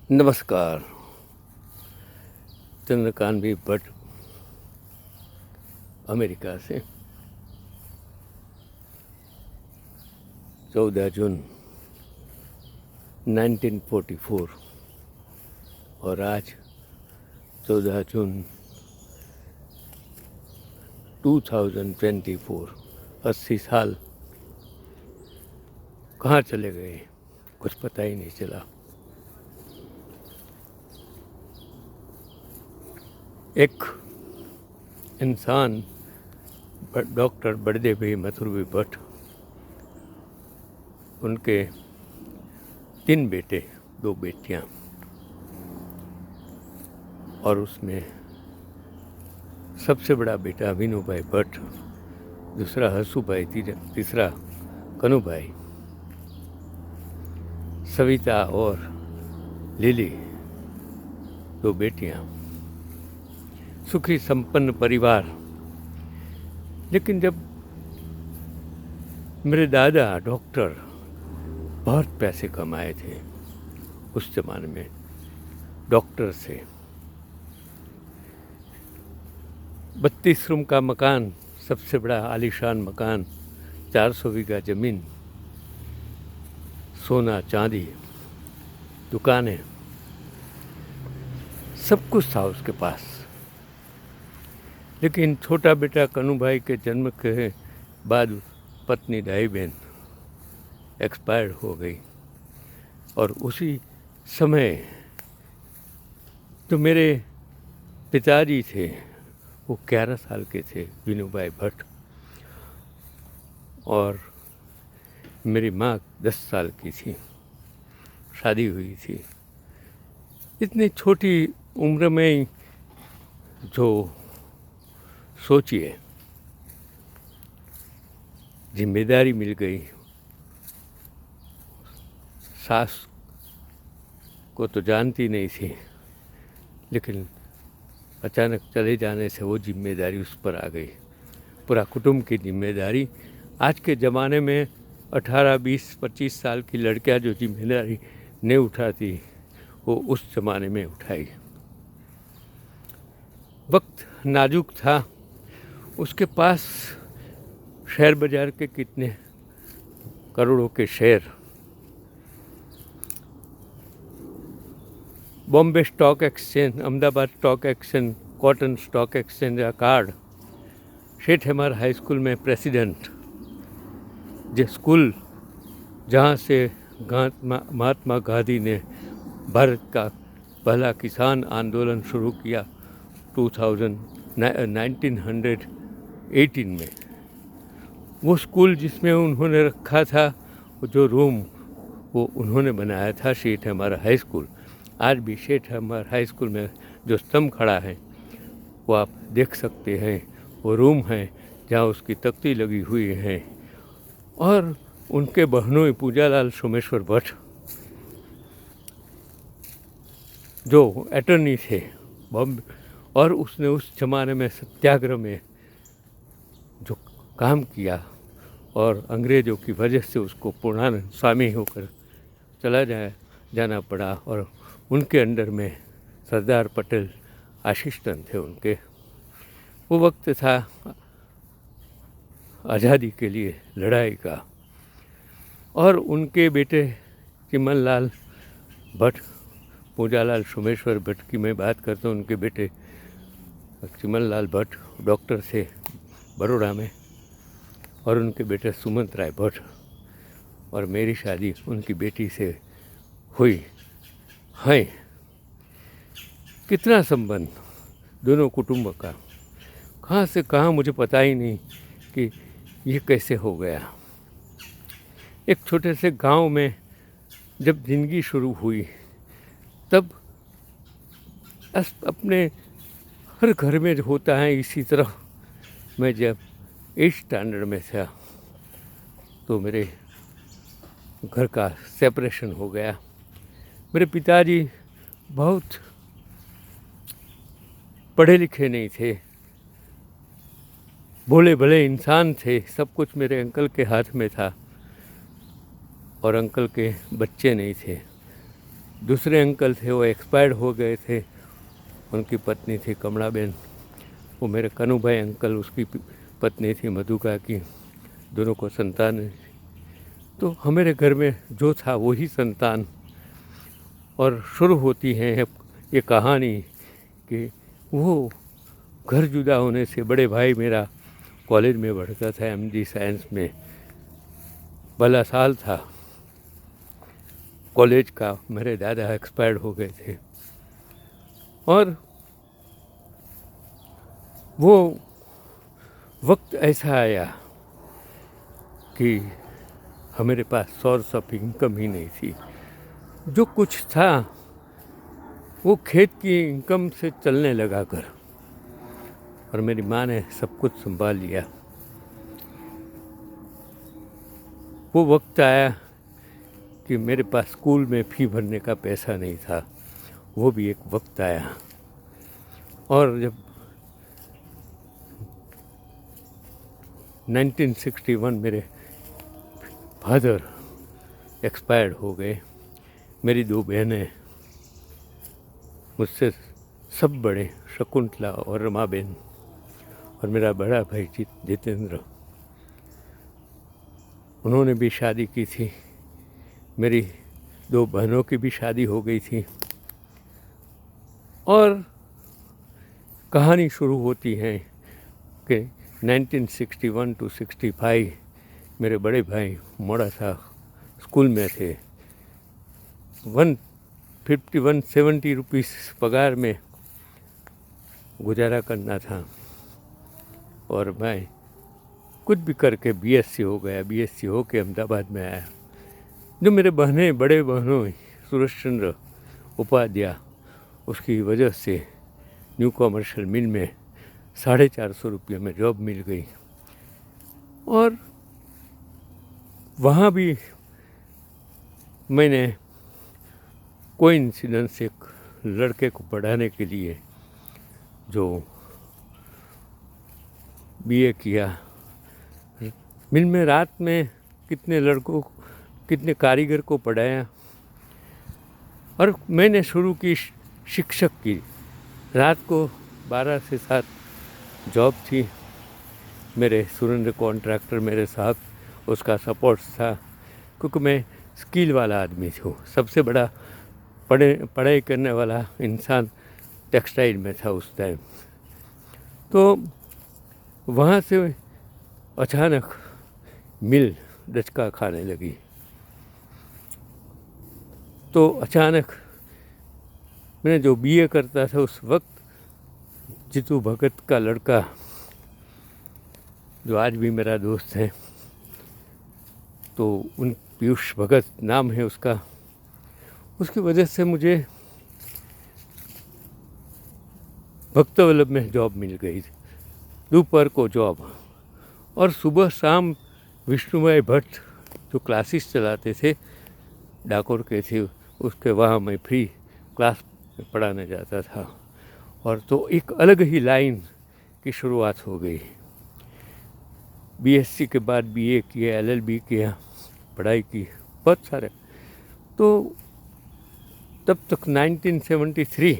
नमस्कार। चंद्रकांत भी भट्ट अमेरिका से 14 जून 1944 और आज 14 जून 2024 80 साल कहाँ चले गए कुछ पता ही नहीं चला। एक इंसान डॉक्टर बड़देव भाई मथुर भट्ट, उनके 3 बेटे 2 बेटियां और उसमें सबसे बड़ा बेटा विनू भाई भट्ट, दूसरा हसू भाई, तीसरा कनु भाई, सविता और लिली 2 बेटियां। सुखी संपन्न परिवार। लेकिन जब मेरे दादा डॉक्टर बहुत पैसे कमाए थे उस जमाने में, डॉक्टर से 32 रूम का मकान, सबसे बड़ा आलीशान मकान, 400 बीघा जमीन, सोना चांदी, दुकानें, सब कुछ था उसके पास। लेकिन छोटा बेटा कनु भाई के जन्म के बाद पत्नी ढाई बहन एक्सपायर्ड हो गई और उसी समय जो मेरे पिताजी थे वो 11 साल के थे, विनू भाई भट्ट, और मेरी माँ 10 साल की थी, शादी हुई थी। इतनी छोटी उम्र में ही जो सोचिए जिम्मेदारी मिल गई। सास को तो जानती नहीं थी, लेकिन अचानक चले जाने से वो जिम्मेदारी उस पर आ गई, पूरा कुटुंब की जिम्मेदारी। आज के ज़माने में 18, 20, 25 साल की लड़कियां जो जिम्मेदारी नहीं उठाती, वो उस ज़माने में उठाई। वक्त नाजुक था। उसके पास शेयर बाज़ार के कितने करोड़ों के share, Bombay stock exchange, Ahmedabad stock exchange, cotton stock exchange का कार्ड, सेठ हेमर हाई स्कूल में प्रेसिडेंट, जो स्कूल जहाँ से महात्मा गांधी ने भारत का पहला किसान आंदोलन शुरू किया 1918 में, वो स्कूल जिसमें उन्होंने रखा था, वो जो रूम वो उन्होंने बनाया था, सेठ हमारा हाई स्कूल। आज भी सेठ हमारा हाई स्कूल में जो स्तंभ खड़ा है वो आप देख सकते हैं। वो रूम है जहाँ उसकी तख्ती लगी हुई है। और उनके बहनों पूजालाल सोमेश्वर भट्ट जो अटर्नी थे बॉम्बे, और उसने उस जमाने में सत्याग्रह में जो काम किया और अंग्रेज़ों की वजह से उसको पूर्णानंद स्वामी होकर जाना पड़ा, और उनके अंडर में सरदार पटेल असिस्टेंट थे उनके। वो वक्त था आज़ादी के लिए लड़ाई का। और उनके बेटे चिमन लाल भट्ट, पूजालाल सोमेश्वर भट्ट की मैं बात करता हूँ, उनके बेटे चिमन लाल भट्ट डॉक्टर थे बड़ोड़ा में, और उनके बेटे सुमंत राय भट्ट, और मेरी शादी उनकी बेटी से हुई है। कितना संबंध दोनों कुटुंब का, कहाँ से कहाँ मुझे पता ही नहीं कि ये कैसे हो गया। एक छोटे से गांव में जब ज़िंदगी शुरू हुई, तब अपने हर घर में जो होता है, इसी तरह मैं जब 8th स्टैंडर्ड में था तो मेरे घर का सेपरेशन हो गया। मेरे पिताजी बहुत पढ़े लिखे नहीं थे, भोले भले इंसान थे। सब कुछ मेरे अंकल के हाथ में था और अंकल के बच्चे नहीं थे। दूसरे अंकल थे वो एक्सपायर्ड हो गए थे, उनकी पत्नी थी कमलाबेन। वो मेरे कन्हूभाई अंकल, उसकी पत्नी थी मधुका की, दोनों को संतान है। तो हमारे घर में जो था वही संतान। और शुरू होती है ये कहानी कि वो घर जुदा होने से बड़े भाई मेरा कॉलेज में पढ़ता था, MD साइंस में, भला साल था कॉलेज का, मेरे दादा एक्सपायर्ड हो गए थे। और वो वक्त ऐसा आया कि हमारे पास सोर्स ऑफ इनकम ही नहीं थी। जो कुछ था वो खेत की इनकम से चलने लगा कर, और मेरी माँ ने सब कुछ संभाल लिया। वो वक्त आया कि मेरे पास स्कूल में फ़ी भरने का पैसा नहीं था, वो भी एक वक्त आया। और जब 1961 मेरे फादर एक्सपायर्ड हो गए, मेरी 2 बहनें मुझसे सब बड़े, शकुंतला और रमाबेन, और मेरा बड़ा भाई जितेंद्र, उन्होंने भी शादी की थी। मेरी 2 बहनों की भी शादी हो गई थी। और कहानी शुरू होती है कि 1961 to 65 मेरे बड़े भाई मोड़ा सा स्कूल में थे। 170 रुपीस पगार में गुजारा करना था, और मैं कुछ भी करके BSc हो गया। BSc हो के अहमदाबाद में आया। जो मेरे बड़े बहनों सुरेश चंद्र उपाध्याय, उसकी वजह से न्यू कमर्शियल मिल में 450 रुपये में जॉब मिल गई। और वहाँ भी मैंने कोइंसिडेंस एक लड़के को पढ़ाने के लिए जो BA किया, मिल में रात में कितने कारीगर को पढ़ाया। और मैंने शुरू की शिक्षक की, रात को 12 से 7 जॉब थी। मेरे सुरेंद्र कॉन्ट्रैक्टर मेरे साथ, उसका सपोर्ट था, क्योंकि मैं स्किल वाला आदमी हूँ। सबसे बड़ा पढ़ाई करने वाला इंसान टेक्सटाइल में था उस टाइम। तो वहाँ से अचानक मिल डचका खाने लगी। तो अचानक मैंने जो BA करता था उस वक्त, जीतू भगत का लड़का, जो आज भी मेरा दोस्त है, तो उन पीयूष भगत नाम है उसका, उसकी वजह से मुझे भक्तवल्लभ में जॉब मिल गई, दोपहर को जॉब। और सुबह शाम विष्णुभाई भट्ट जो क्लासेस चलाते थे, डाकोर के थे, उसके वहाँ मैं फ्री क्लास पढ़ाने जाता था। और तो एक अलग ही लाइन की शुरुआत हो गई। BSc के बाद BA किया, LLB किया, पढ़ाई की बहुत सारे। तो तब तक 1973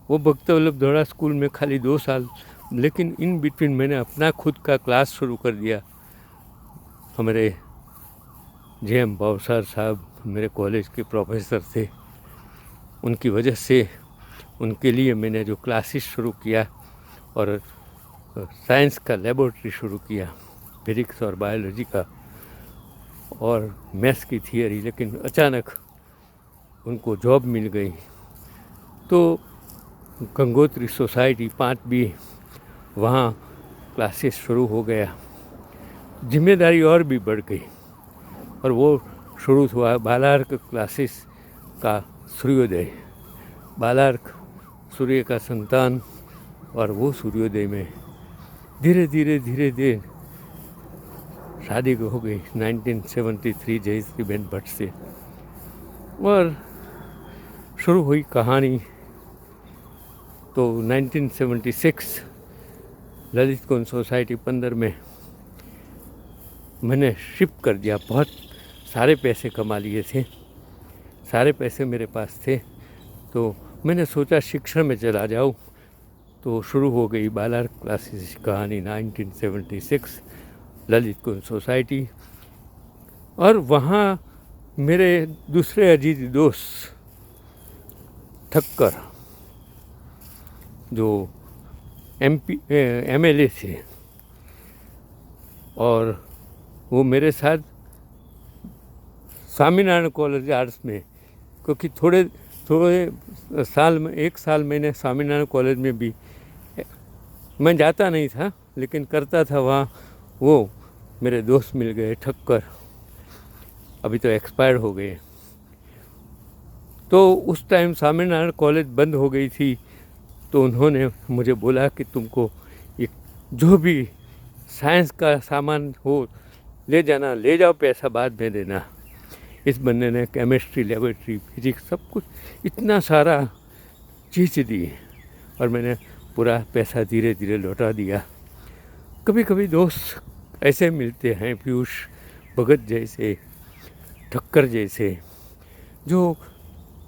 वो भक्तवल्लभ धोड़ा स्कूल में खाली 2 साल, लेकिन इन बिटवीन मैंने अपना खुद का क्लास शुरू कर दिया। हमारे JM भावसार साहब मेरे कॉलेज के प्रोफेसर थे, उनकी वजह से उनके लिए मैंने जो क्लासेस शुरू किया और साइंस का लेबोरेटरी शुरू किया, फिजिक्स और बायोलॉजी का और मैथ्स की थियरी। लेकिन अचानक उनको जॉब मिल गई, तो गंगोत्री सोसाइटी 5B, वहाँ क्लासेस शुरू हो गया। जिम्मेदारी और भी बढ़ गई, और वो शुरू हुआ बालार्क क्लासेस का सूर्योदय। बालार्क सूर्य का संतान, और वो सूर्योदय में धीरे धीरे शादी हो गई 1973 जयश्री बेन भट्ट से। और शुरू हुई कहानी। तो 1976 ललित कुंज सोसाइटी 15 में मैंने शिफ्ट कर दिया। बहुत सारे पैसे कमा लिए थे, सारे पैसे मेरे पास थे, तो मैंने सोचा शिक्षण में चला जाऊँ। तो शुरू हो गई बालार क्लासेस कहानी 1976 ललित कुंज सोसाइटी। और वहाँ मेरे दूसरे अजीज दोस्त ठक्कर जो MLA थे, और वो मेरे साथ स्वामीनारायण कॉलेज आर्ट्स में, क्योंकि थोड़े साल में 1 साल मैंने स्वामीनारायण कॉलेज में भी, मैं जाता नहीं था लेकिन करता था वहाँ, वो मेरे दोस्त मिल गए ठक्कर, अभी तो एक्सपायर हो गए। तो उस टाइम स्वामीनारायण कॉलेज बंद हो गई थी, तो उन्होंने मुझे बोला कि तुमको एक जो भी साइंस का सामान हो ले जाना, ले जाओ, पैसा बाद में देना। इस बंदे ने केमिस्ट्री, लेबोरेटरी, फिजिक्स सब कुछ इतना सारा चीज़ दी, और मैंने पूरा पैसा धीरे धीरे लौटा दिया। कभी कभी दोस्त ऐसे मिलते हैं, पीयूष भगत जैसे, ठक्कर जैसे, जो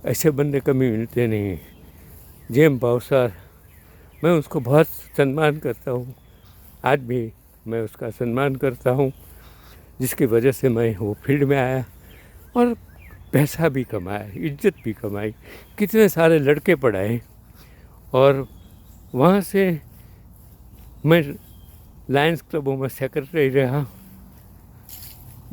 ऐसे बंदे कभी मिलते नहीं। जेम बावसार, मैं उसको बहुत सम्मान करता हूँ, आज भी मैं उसका सम्मान करता हूँ, जिसकी वजह से मैं वो फील्ड में आया और पैसा भी कमाया, इज्जत भी कमाई, कितने सारे लड़के पढ़ाए। और वहाँ से मैं लायंस क्लबों में सेक्रेटरी रहा।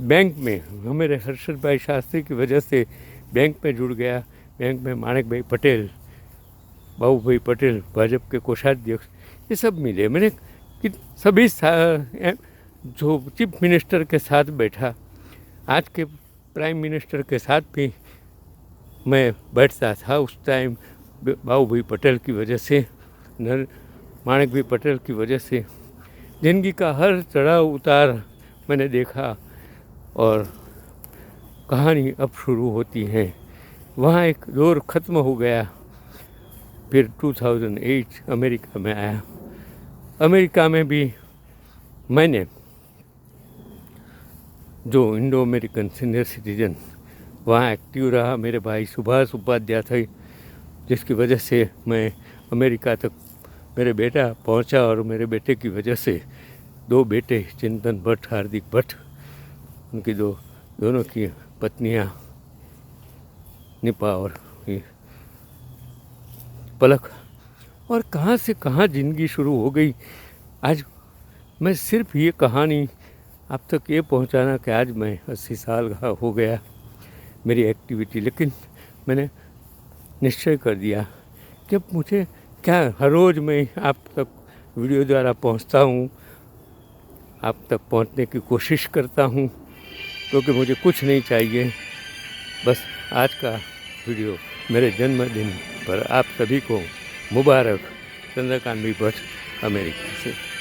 बैंक में मेरे हर्षद भाई शास्त्री की वजह से बैंक में जुड़ गया। बैंक में माणक भाई पटेल, बाबू भाई पटेल, भाजपा के कोषाध्यक्ष, ये सब मिले। मैंने सभी जो चीफ मिनिस्टर के साथ बैठा, आज के प्राइम मिनिस्टर के साथ भी मैं बैठता था उस टाइम, बाबू भाई पटेल की वजह से, माणक भाई पटेल की वजह से। जिंदगी का हर चढ़ाव उतार मैंने देखा, और कहानी अब शुरू होती है। वहाँ एक दौर ख़त्म हो गया, फिर 2008 अमेरिका में आया। अमेरिका में भी मैंने जो इंडो अमेरिकन सीनियर सिटीजन, वहाँ एक्टिव रहा। मेरे भाई सुभाष उपाध्याय थे, जिसकी वजह से मैं अमेरिका तक मेरे बेटा पहुँचा, और मेरे बेटे की वजह से 2 बेटे, चिंतन भट्ट, हार्दिक भट्ट, उनकी दोनों की पत्नियाँ निपा और पलक, और कहाँ से कहाँ ज़िंदगी शुरू हो गई। आज मैं सिर्फ ये कहानी आप तक ये पहुंचाना कि आज मैं 80 साल का हो गया मेरी एक्टिविटी, लेकिन मैंने निश्चय कर दिया कि अब मुझे क्या, हर रोज़ मैं आप तक वीडियो द्वारा पहुंचता हूं, आप तक पहुंचने की कोशिश करता हूं, क्योंकि मुझे कुछ नहीं चाहिए। बस आज का वीडियो मेरे जन्मदिन पर आप सभी को मुबारक। चंद्रकांत भट्ट, अमेरिका से।